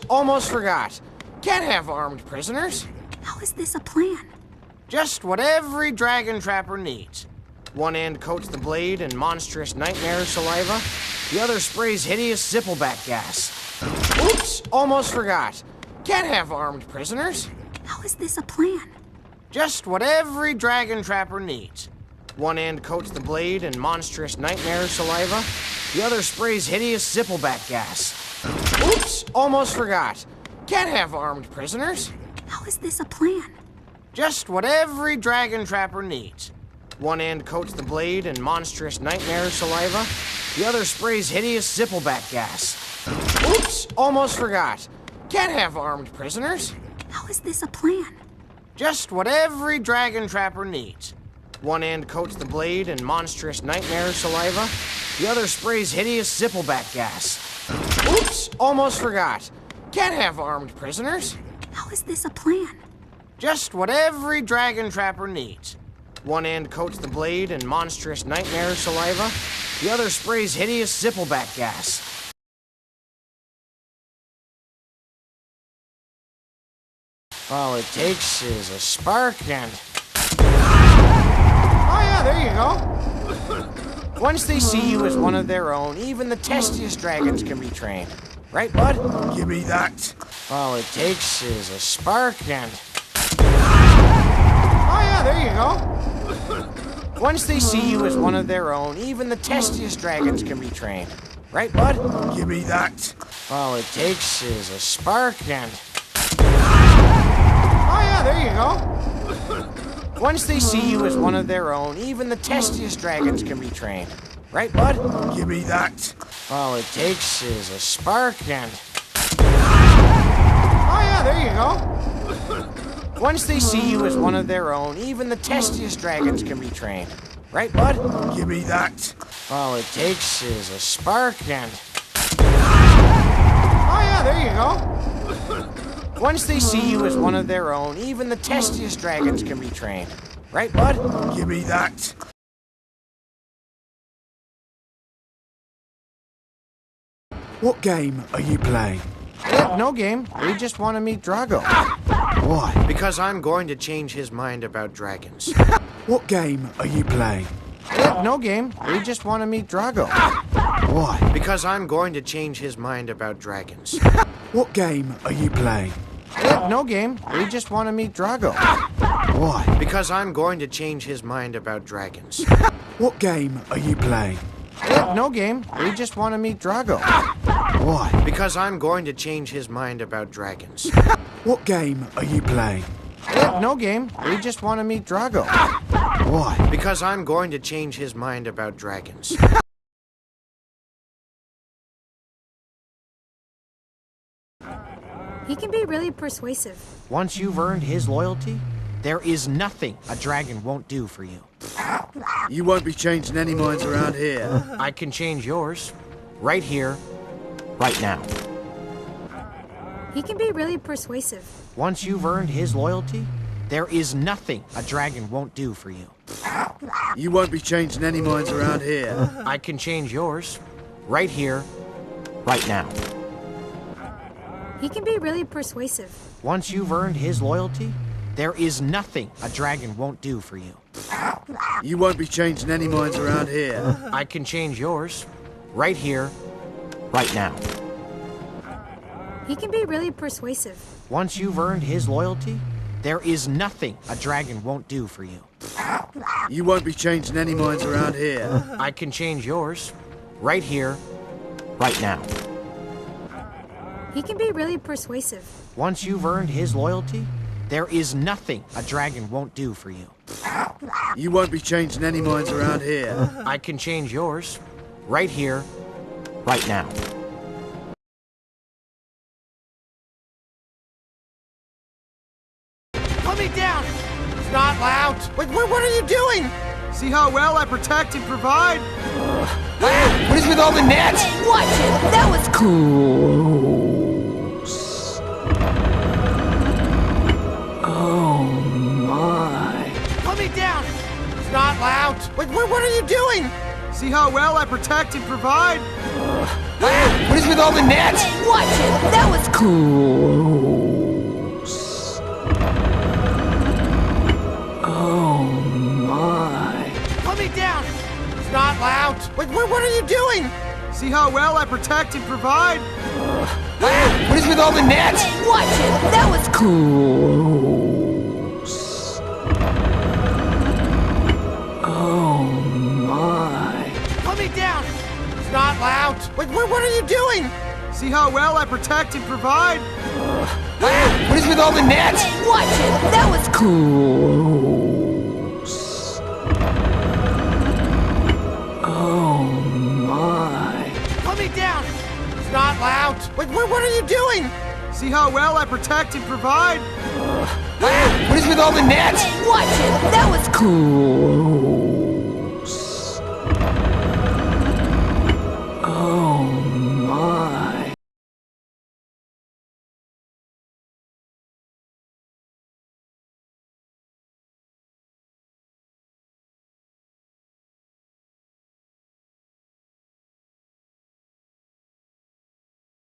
Oops, almost forgot. Can't have armed prisoners. How is this a plan? Just what every dragon trapper needs. One end coats the blade in monstrous nightmare saliva. The other sprays hideous zippleback gas. Oops, almost forgot. Can't have armed prisoners. How is this a plan? Just what every dragon trapper needs. One end coats the blade in monstrous nightmare saliva. The other sprays hideous zippleback gas. Oops, almost forgot. Can't have armed prisoners. How is this a plan? Just what every dragon trapper needs. One end coats the blade in monstrous nightmare saliva. The other sprays hideous zippleback gas. Oops, almost forgot. Can't have armed prisoners. How is this a plan? Just what every dragon trapper needs. One end coats the blade in monstrous nightmare saliva. The other sprays hideous zippleback gas. Oops, almost forgot. Can't have armed prisoners. How is this a plan? Just what every dragon trapper needs. One end coats the blade in monstrous nightmare saliva. The other sprays hideous zippleback gas. All it takes is a spark and... Oh yeah, there you go. Once they see you as one of their own, even the testiest dragons can be trained. Right, bud? Give me that. All it takes is a spark and... Oh yeah, there you go. Once they see you as one of their own, even the testiest dragons can be trained. Right, bud? Give me that. All it takes is a spark and... Oh yeah, there you go. Once they see you as one of their own, even the testiest dragons can be trained. Right, bud? Give me that. All it takes is a spark and... Oh yeah, there you go. Once they see you as one of their own, even the testiest dragons can be trained. Right, bud? Give me that. All it takes is a spark and... Oh yeah, there you go. Once they see you as one of their own, even the testiest dragons can be trained. Right, bud? Give me that. What game are you playing? No game. We just want to meet Drago. Why? Because I'm going to change his mind about dragons. What game are you playing? No game. We just want to meet Drago. Why? Because I'm going to change his mind about dragons. What game are you playing? No game. We just want to meet Drago. Why? Because I'm going to change his mind about dragons. What game are you playing? No game. We just want to meet Drago. Why? Because I'm going to change his mind about dragons. What game are you playing? No game. We just want to meet Drago. Why? Because I'm going to change his mind about dragons. He can be really persuasive. Once you've earned his loyalty, there is nothing a dragon won't do for you. You won't be changing any minds around here. I can change yours. Right here. Right now. He can be really persuasive. Once you've earned his loyalty, there is nothing a dragon won't do for you. You won't be changing any minds around here. I can change yours. Right here. Right now. He can be really persuasive. Once you've earned his loyalty, there is nothing a dragon won't do for you. You won't be changing any minds around here. I can change yours. Right here. Right now. He can be really persuasive. Once you've earned his loyalty, there is nothing a dragon won't do for you. You won't be changing any minds around here. I can change yours. Right here. Right now. He can be really persuasive. Once you've earned his loyalty, there is nothing a dragon won't do for you. You won't be changing any minds around here. I can change yours. Right here. Right now. Put me down! It's not loud! What are you doing? See how well I protect and provide? What is with all the nets? Watch it! That was cool! Oh my. Put me down! It's not loud! What are you doing? See how well I protect and provide? What is with all the nets? Hey, watch it! That was Close. Oh my. Put me down! It's not loud. What are you doing? See how well I protect and provide? What is with all the nets? Hey, watch it! That was Close. Oh my. Put me down! It's not loud. What are you doing? See how well I protect and provide? What is with all the nets? Hey, watch it! That was Close. Oh my. Put me down! It's not loud. What are you doing? See how well I protect and provide? What is with all the nets? Hey, watch it! That was Close.